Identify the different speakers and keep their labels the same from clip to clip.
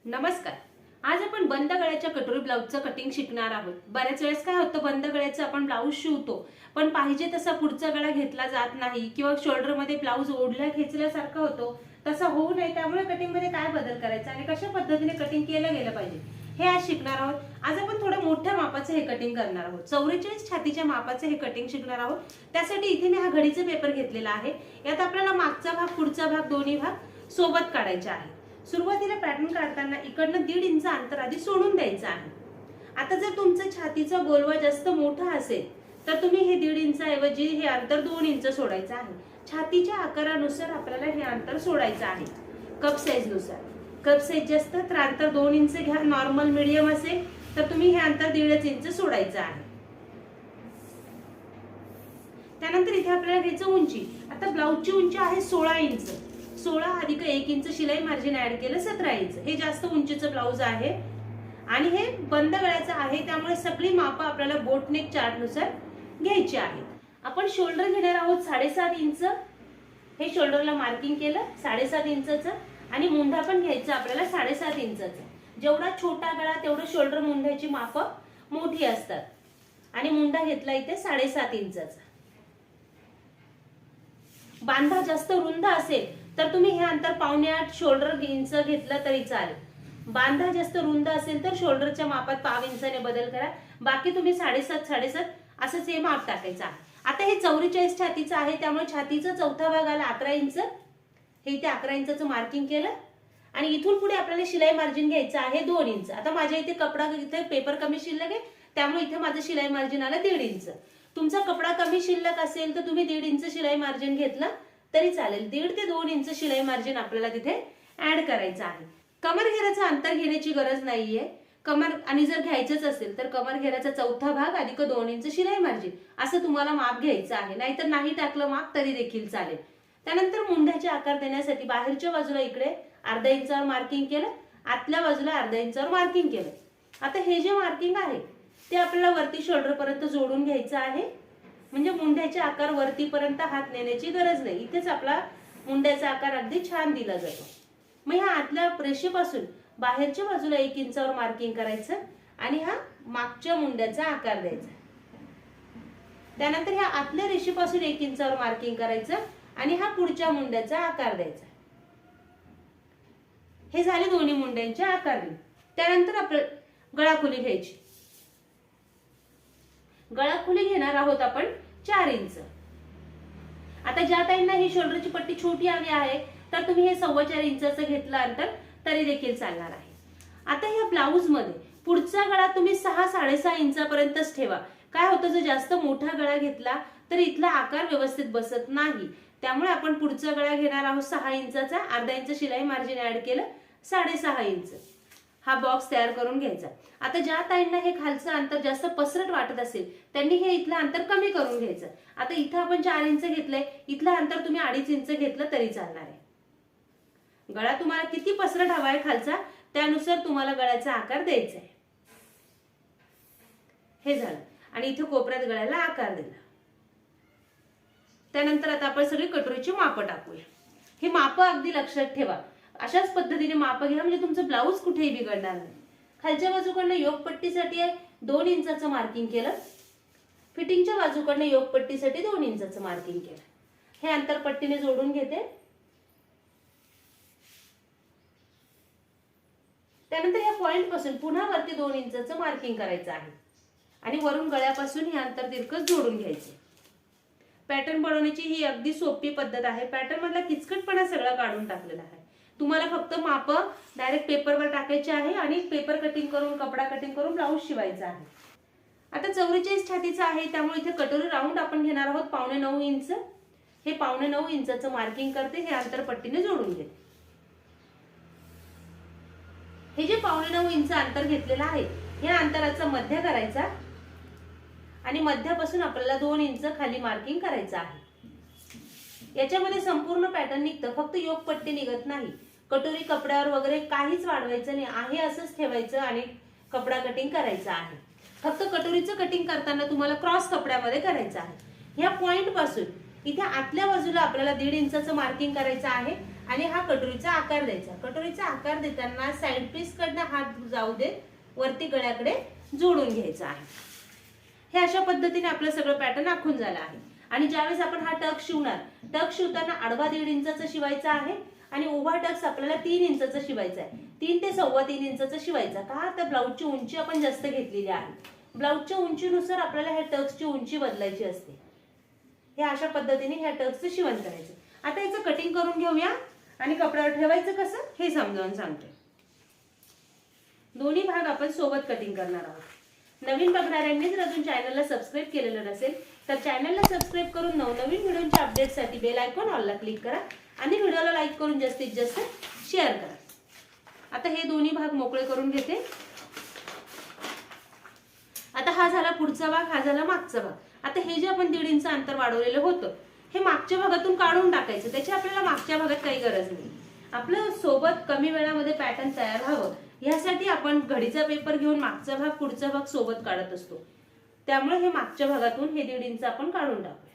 Speaker 1: नमस्कार. आज आपण बंद गळ्याच्या कटोरी ब्लाउजचं कटिंग शिकणार आहोत. बऱ्याच वेळेस काय होतं, बंद गळ्याचं आपण ब्लाउज शिवतो पण पाहिजे तसा पुढचा गळा घेतला जात नाही किंवा शोल्डर मध्ये ब्लाउज ओढला खेचल्यासारखा होतो. तसा होऊ नये त्यामुळे कटिंग मध्ये काय बदल करायचा आणि कशा पद्धतीने कटिंग केलं गेलं पाहिजे हे आज शिकणार आहोत. आज आपण थोडं मोठ्या मापाचं हे कटिंग करणार आहोत. 44 छातीच्या मापाचं हे कटिंग शिकणार आहोत. त्यासाठी इथे मी हा घडीचा पेपर घेतलेला आहे. यात आपल्याला मागचा भाग पुढचा भाग दोन्ही भाग सोबत काढायचे आहे. सुरुवातीला पॅटर्न काढताना इकडनं 1.5 इंच अंतर आधी सोडून द्यायचं आहे. आता जर तुमचं छातीचा गोलवा जास्त मोठा असेल तर तुम्ही हे 1.5 इंच ऐवजी हे अंतर 2 इंच सोडायचं आहे. छातीच्या आकारानुसार आपल्याला हे अंतर सोडायचं आहे. कप साईज नुसार, कप साईज जास्त तर अंतर 2 इंच घ्या. नॉर्मल मीडियम असेल तर तुम्ही हे अंतर 1.5 इंच सोडायचं आहे. त्यानंतर इथे आपल्याला घ्यायचं उंची. आता ब्लाउजची उंची आहे 16 इंच. 16 अधिक 1 इंच शिलाई मार्जिन ऍड केलं 17 इंच. हे जास्त उंचीचं ब्लाउज आहे आणि हे बंद गळ्याचं आहे त्यामुळे सगळी मापं आपल्याला बोट नेक चार्ट नुसार घ्यायची आहे. आपण शोल्डर घेणार आहोत 7.5 इंच. हे शोल्डरला मार्किंग केलं 7.5 इंचचं आणि मुंढा पण घ्यायचा आपल्याला 7.5 इंचचा. जेवढा छोटा गळा तेवढं शोल्डर मुंढ्याची मापं मोठी असतात आणि मुंढा घेतला इथे 7.5 इंचचा. बांधा जास्त रुंद असेल तर तुम्ही हे अंतर 7.5 शोल्डर इंच घेतलं तरी चालेल. बांधा जास्त रुंद असेल तर शोल्डरच्या मापात 0.5 इंचाने बदल करा. बाकी तुम्ही 7.5 असंच हे माप टाकायचं आहे. आता हे 44 छातीचं आहे त्यामुळे छातीचा चौथा भाग आला 11 इंच. हे इथे 11 इंचचं मार्किंग केलं आणि इथून पुढे आपल्याला शिलाई मार्जिन घ्यायचं आहे 2 इंच. आता माझ्या इथे कपडा इथे पेपर कमी शिल्लक आहे त्यामुळे इथे माझं शिलाई मार्जिन आलं 1.5 इंच. तुमचा कपडा कमी शिल्लक असेल तर तुम्ही 1.5 इंच शिलाई मार्जिन घेतलं तरी चालेल. 1.5 ते 2 इंच शिलाई मार्जिन आपल्याला तिथे ऍड करायचं आहे. कमर घेराचं अंतर घेण्याची गरज नाहीये. कमर आणि जर घ्यायचंच असेल तर कमर घेराचा चौथा भाग अधिक 2 इंच शिलाई मार्जिन असं तुम्हाला माप घ्यायचं आहे. नाहीतर नाही टाकलं माप तरी देखील चालेल. त्यानंतर मुंढ्याचे आकार देण्यासाठी बाहेरच्या बाजूला इकडे 0.5 इंचावर मार्किंग केलं, आतल्या बाजूला 0.5 इंचावर मार्किंग केलं. आता हे जे मार्किंग आहे ते आपल्याला वरती शोल्डर पर्यंत जोडून घ्यायचं आहे. म्हणजे मुंढ्याचे आकार वरतीपर्यंत हात नेण्याची गरज नाही. इथेच आपला मुंड्याचा आकार अगदी छान दिला जातो. मग ह्या आतल्या रेषेपासून बाहेरच्या बाजूला 1 इंचावर मार्किंग करायचं आणि हा मागच्या मुंड्याचा आकार द्यायचा. त्यानंतर ह्या आतल्या रेषेपासून 1 इंचावर मार्किंग करायचं आणि हा पुढच्या मुंड्याचा आकार द्यायचा. हे झाले दोन्ही मुंड्यांचे आकार. त्यानंतर आपण गळाखोली घ्यायची. गळाखोली घेणार आहोत आपण 4 इंच. आता ज्या ताईंना ही शोल्डरची पट्टी छोटी हवी आहे तर तुम्ही हे 4.25 इंचाचं घेतलं अंतर तरी देखील चालणार आहे. आता या ब्लाउज मध्ये पुढचा गळा तुम्ही 6-6.5 इंचापर्यंतच ठेवा. काय होतं, जर जास्त मोठा गळा घेतला तर इथला आकार व्यवस्थित बसत नाही. त्यामुळे आपण पुढचा गळा घेणार आहोत 6 इंचाचा. 0.5 इंच शिलाई मार्जिन ऍड केलं 6.5 इंच. हा बॉक्स तयार करून घ्यायचा. आता ज्या ताईंना हे खालचं अंतर जास्त पसरट वाटत असेल त्यांनी हे इथलं अंतर कमी करून घ्यायचं. आता इथं आपण 4 इंच घेतलंय, इथलं अंतर तुम्ही 2.5 इंच घेतलं तरी चालणार आहे. गळा तुम्हाला किती पसरट हवा आहे खालचा त्यानुसार तुम्हाला गळ्याचा आकार द्यायचा आहे. हे झालं आणि इथे कोपऱ्यात गळ्याला आकार दिला. त्यानंतर आता आपण सगळी कटोरीची मापं टाकूया. हे मापं अगदी लक्षात ठेवा. अशाच पद्धतीने मापं घ्या म्हणजे तुमचं ब्लाउज कुठेही बिघडणार नाही. खालच्या बाजूकडनं योगपट्टीसाठी 2 इंचाचं मार्किंग केलं. फिटिंगच्या बाजूकडनं योगपट्टीसाठी 2 इंचाचं मार्किंग केलं. हे अंतर पट्टीने जोडून घेते. त्यानंतर या पॉइंट पासून पुन्हा वरती 2 इंचाचं मार्किंग करायचं आहे आणि वरून गळ्यापासून हे अंतर तिरकस जोडून घ्यायचे. पॅटर्न बनवण्याची ही अगदी सोपी पद्धत आहे. पॅटर्न मधला किचकटपणा सगळा काढून टाकलेला आहे. तुम्हाला फक्त माप डायरेक्ट पेपरवर टाकायचे आहे आणि पेपर कटिंग करून कपडा कटिंग करून ब्लाउज शिवायचा आहे. आता 44 छातीचा आहे त्यामुळे इथे कटोरी राऊंड आपण घेणार आहोत 8.25 इंच. हे 8.25 इंचाचं मार्किंग करते. हे अंतर पट्टीने जोडून घेते. हे जे 8.25 इंच अंतर घेतलेलं आहे या अंतराचा मध्य करायचा आणि मध्यापासून आपल्याला 2 इंच खाली मार्किंग करायचं आहे. याच्यामध्ये संपूर्ण पॅटर्न निघतं, फक्त योगपट्टी निघत नाही. कटोरी कपड्यावर वगैरे काहीच वाढवायचं नाही आहे, असंच ठेवायचं आणि कपडा कटिंग करायचा आहे. फक्त कटोरीचं कटिंग करताना तुम्हाला क्रॉस कपड्यामध्ये करायचं आहे. ह्या पॉइंट पासून इथे आतल्या बाजूला आपल्याला 1.5 इंचाचं मार्किंग करायचं आहे आणि हा कटोरीचा आकार द्यायचा. कटोरीचा आकार देताना साइड पीस कडनं हात जाऊ दे, वरती गळ्याकडे जोडून घ्यायचा आहे. हे अशा पद्धतीने आपलं सगळं पॅटर्न आखून झालं आहे. आणि ज्यावेळेस आपण हा टक्स शिवणार, टक्स शिवताना आडवा 1.5 इंचाचा शिवायचा आहे आणि उभा टक्स आपल्याला 3 इंचाचा शिवायचा आहे. 3 ते 3.25 इंचाचा शिवायचा. का तर ब्लाऊजची उंची आपण जास्त घेतलेली आहे. ब्लाऊजच्या उंचीनुसार आपल्याला ह्या टक्सची उंची बदलायची असते. हे अशा पद्धतीने ह्या टक्सचं शिवण करायचं. आता याचं कटिंग करून घेऊया आणि कपड्यावर ठेवायचं कसं हे समजावून सांगते. दोन्ही भाग आपण सोबत कटिंग करणार आहोत. नवीन बघणाऱ्यांनी जर अजून चॅनलला सबस्क्राईब केलेलं नसेल तर चॅनलला सबस्क्राईब करून नवनवीन व्हिडिओच्या अपडेटसाठी बेल आयकॉन ऑलला क्लिक करा आणि व्हिडिओला लाईक करून जास्तीत जास्त शेअर करा. आता हे दोन्ही भाग मोकळे करून घेते. आता हा झाला पुढचा भाग, हा झाला मागचा भाग. आता हे जे आपण 1.5 इंच अंतर वाढवलेलं होतं हे मागच्या भागातून काढून टाकायचं. त्याची आपल्याला मागच्या भागात काही गरज नाही. आपलं सोबत कमी वेळामध्ये पॅटर्न तयार व्हावं यासाठी आपण घडीचा पेपर घेऊन मागचा भाग पुढचा भाग सोबत काढत असतो. त्यामुळे हे मागच्या भागातून हे 1.5 इंच आपण काढून टाकूया.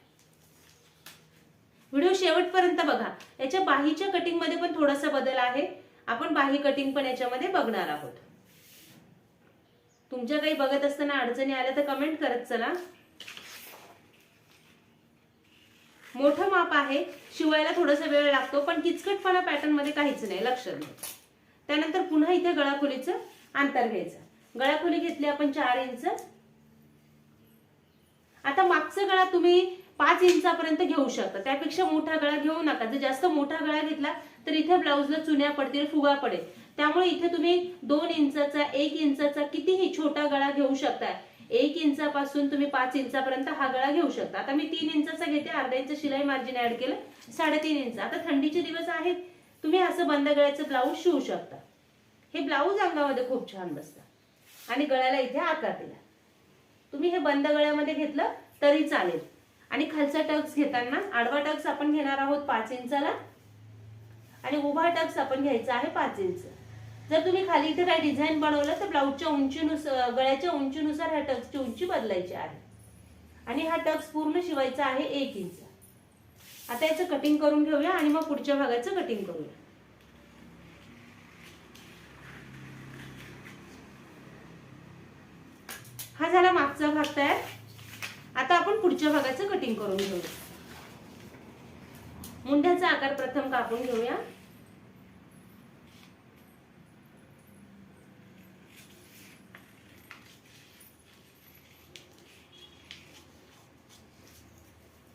Speaker 1: व्हिडिओ शेवटपर्यंत बघा. याच्या बाहीच्या कटिंग मध्ये पण थोडासा बदल आहे. आपण बाही कटिंग पण याच्यामध्ये बघणार आहोत. तुमच्या काही बघत असताना अडचणी आल्या तर कमेंट करत चला. मोठं माप आहे, शिवायला थोडासा वेळ लागतो पण किचकटपणा पॅटर्न मध्ये काहीच नाही, लक्षात घ्या. त्यानंतर पुन्हा इथे गळाखोलीचं अंतर घ्यायचं. गळाखोली घेतली आपण 4 इंच. आता मागचा गळा तुम्ही 5 इंचापर्यंत घेऊ शकता. त्यापेक्षा मोठा गळा घेऊ नका. जर जास्त मोठा गळा घेतला तर इथे ब्लाऊजला चुन्या पडतील, फुगा पडेल. त्यामुळे इथे तुम्ही 2 इंचाचा 1 इंचाचा कितीही छोटा गळा घेऊ शकता. 1 इंचापासून तुम्ही 5 इंचापर्यंत हा गळा घेऊ शकता. आता मी 3 इंचाचा घेते, अर्धा इंच शिलाई मार्जिन ऍड केलं, 3.5 इंच. आता थंडीचे दिवस आहेत, तुम्ही असं बंद गळ्याचं ब्लाऊज शिवू शकता. हे ब्लाऊज अंगामध्ये खूप छान बसतं. आणि गळ्याला इथे आकार दिला. तुम्ही हे बंद गळ्यामध्ये घेतलं तरी चालेल. आणि खालचा टक्स घेताना आडवा टक्स आपण घेणार आहोत 5 इंचाला आणि उभा टक्स आपण घ्यायचा आहे 5 इंच. जर तुम्ही खाली इथे काही डिझाईन बनवलं तर ब्लाऊजच्या उंचीनुसार, गळ्याच्या उंचीनुसार ह्या टक्सची उंची बदलायची आहे. आणि हा टक्स पूर्ण शिवायचा आहे 1 इंच. आता याचं कटिंग करून घेऊया आणि मग पुढच्या भागाचं कटिंग करूया. हा झाला मागचा भाग तयार. आता आपण पुढच्या भागाचं कटिंग करून घेऊया. मुंड्याचा आकार प्रथम कापून घेऊया.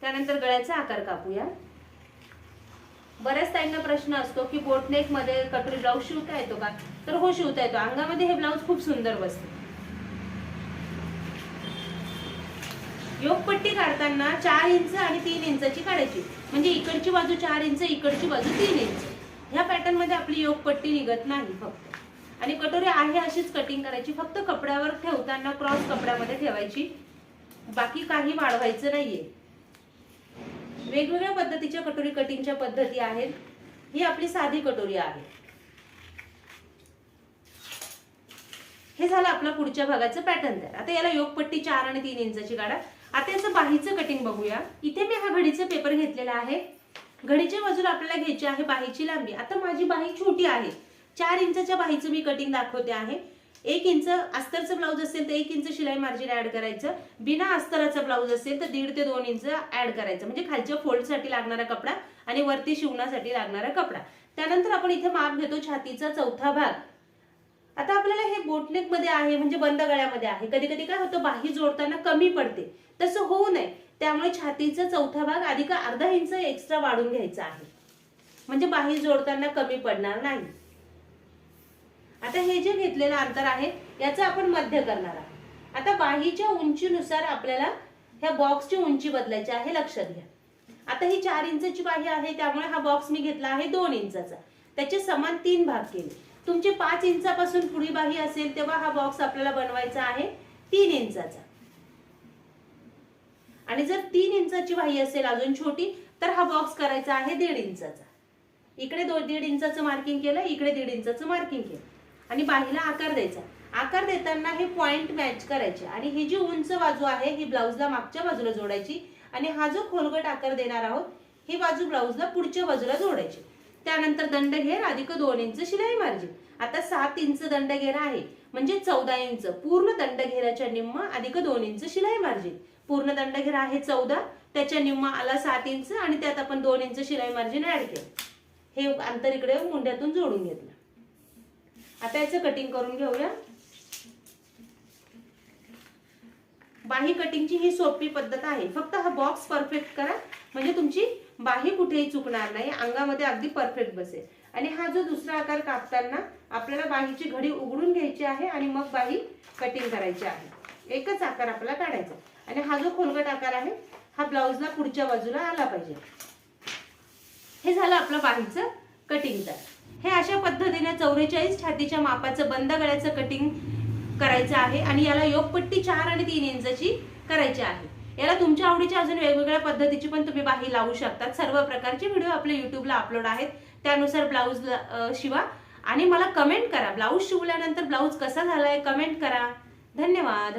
Speaker 1: त्यानंतर गळ्याचा आकार कापूया. बऱ्याच ताईंना प्रश्न असतो की बोटनेक मध्ये कटोरी ब्लाऊज शिवता येतो का? तर हो, शिवता येतो. अंगामध्ये हे ब्लाऊज खूप सुंदर बसते. योगपट्टी काढताना 4 इंच आणि 3 इंचाची काढायची. म्हणजे इकडची बाजू 4 इंच, इकडची बाजू 3 इंच. ह्या पॅटर्न मध्ये आपली योगपट्टी निघत नाही फक्त. आणि कटोरी आहे अशीच कटिंग करायची. फक्त कपड्यावर ठेवताना क्रॉस कपड्यामध्ये ठेवायची, बाकी काही वाढवायचं नाहीये. वेगवेगळ्या पद्धतीच्या कटोरी कटिंगच्या पद्धती आहेत. ही आपली साधी कटोरी आहे. हे झालं आपला पुढच्या भागाचं पॅटर्न तयार. आता याला योगपट्टी 4 आणि 3 इंचाची काढा. आता याचं बाहीचं कटिंग बघूया. इथे मी हा घडीचा पेपर घेतलेला आहे. घडीच्या बाजूला आपल्याला घ्यायची आहे बाहीची लांबी. आता माझी बाही छोटी आहे, 4 इंचाच्या बाहीचं मी कटिंग दाखवते आहे. 1 इंच अस्तरचं ब्लाऊज असेल तर 1 इंच शिलाई मार्जिन ऍड करायचं. बिना अस्तराचा ब्लाऊज असेल तर 1.5 ते 2 इंच ऍड करायचं. म्हणजे खालच्या फोल्डसाठी लागणारा कपडा आणि वरती शिवण्यासाठी लागणारा कपडा. त्यानंतर आपण इथे माप घेतो छातीचा चौथा भाग. आता आपल्याला हे बोटनेक मध्ये आहे, म्हणजे बंद गळ्यामध्ये आहे. कधी कधी काय होतं, बाही जोडताना कमी पडते. तसं होऊ नये त्यामुळे छातीचा चौथा भाग अधिक अर्धा इंच एक्स्ट्रा वाढून घ्यायचा आहे. म्हणजे बाही जोडताना कमी पडणार नाही. आता हे जे घेतलेलं अंतर आहे याचं आपण मध्य करणार आहोत. आता बाहीच्या उंचीनुसार आपल्याला ह्या बॉक्सची उंची बदलायची आहे, लक्षात घ्या. आता ही 4 इंचाची बाही आहे त्यामुळे हा बॉक्स मी घेतला आहे 2 इंचाचा. त्याचे समान 3 भाग केले. तुमची 5 इंचापासून पुढे बाही असेल तेव्हा हा बॉक्स आपल्याला बनवायचा आहे 3 इंचाचा. आणि जर 3 इंचाची बाही असेल अजून छोटी तर हा बॉक्स करायचा आहे 1.5 इंचाचा. इकडे 1.5 इंचाचं मार्किंग केलं, इकडे 1.5 इंचाचं मार्किंग केलं आणि बाहीला आकार द्यायचा. आकार देताना हे पॉइंट मॅच करायचे आणि ही जी उंच बाजू आहे ही ब्लाऊजला मागच्या बाजूला जोडायची आणि हा जो खोलगट आकार देणार आहोत ही बाजू ब्लाऊजला पुढच्या बाजूला जोडायची. त्यानंतर दंडघेर अधिक 2 इंच शिलाई मार्जिन. आता 7 इंच दंडघेर आहे म्हणजे 14 इंच पूर्ण दंडघेराच्या निम्म अधिक 2 इंच शिलाई मार्जिन. पूर्ण दंडघेर आहे 14, त्याच्या निम्मा आला 7 इंच आणि त्यात आपण 2 इंच शिलाई मार्जिन ऍड केलं. हे अंतर इकडे मुंड्यातून जोडून घेतलं. आता याचं कटिंग करून घेऊया. बाही कटिंगची ही सोपी पद्धत आहे. फक्त हा बॉक्स परफेक्ट करा म्हणजे तुमची बाही कुठेही चुकणार नाही, अंगामध्ये अगदी परफेक्ट बसेल. आणि हा जो दुसरा आकार कापताना आपल्याला बाहीची घडी उघडून घ्यायची आहे आणि मग बाही कटिंग करायची आहे. एकच आकार आपल्याला काढायचा. आणि हा जो खोलगट आकार आहे हा ब्लाऊजला पुढच्या बाजूला आला पाहिजे. हे झालं आपलं बाहीचं कटिंग. तर हे अशा पद्धतीने 44 छातीच्या मापाचं बंद गळ्याचं कटिंग करायचं आहे आणि याला योगपट्टी 4 आणि 3 इंचाची करायची आहे. याला तुमच्या आवडीच्या अजून वेगवेगळ्या पद्धतीची पण तुम्ही बाही लावू शकतात. सर्व प्रकारचे व्हिडिओ आपल्या युट्यूबला अपलोड आहेत, त्यानुसार ब्लाऊज शिवा आणि मला कमेंट करा. ब्लाऊज शिवल्यानंतर ब्लाऊज कसा झालाय कमेंट करा. धन्यवाद.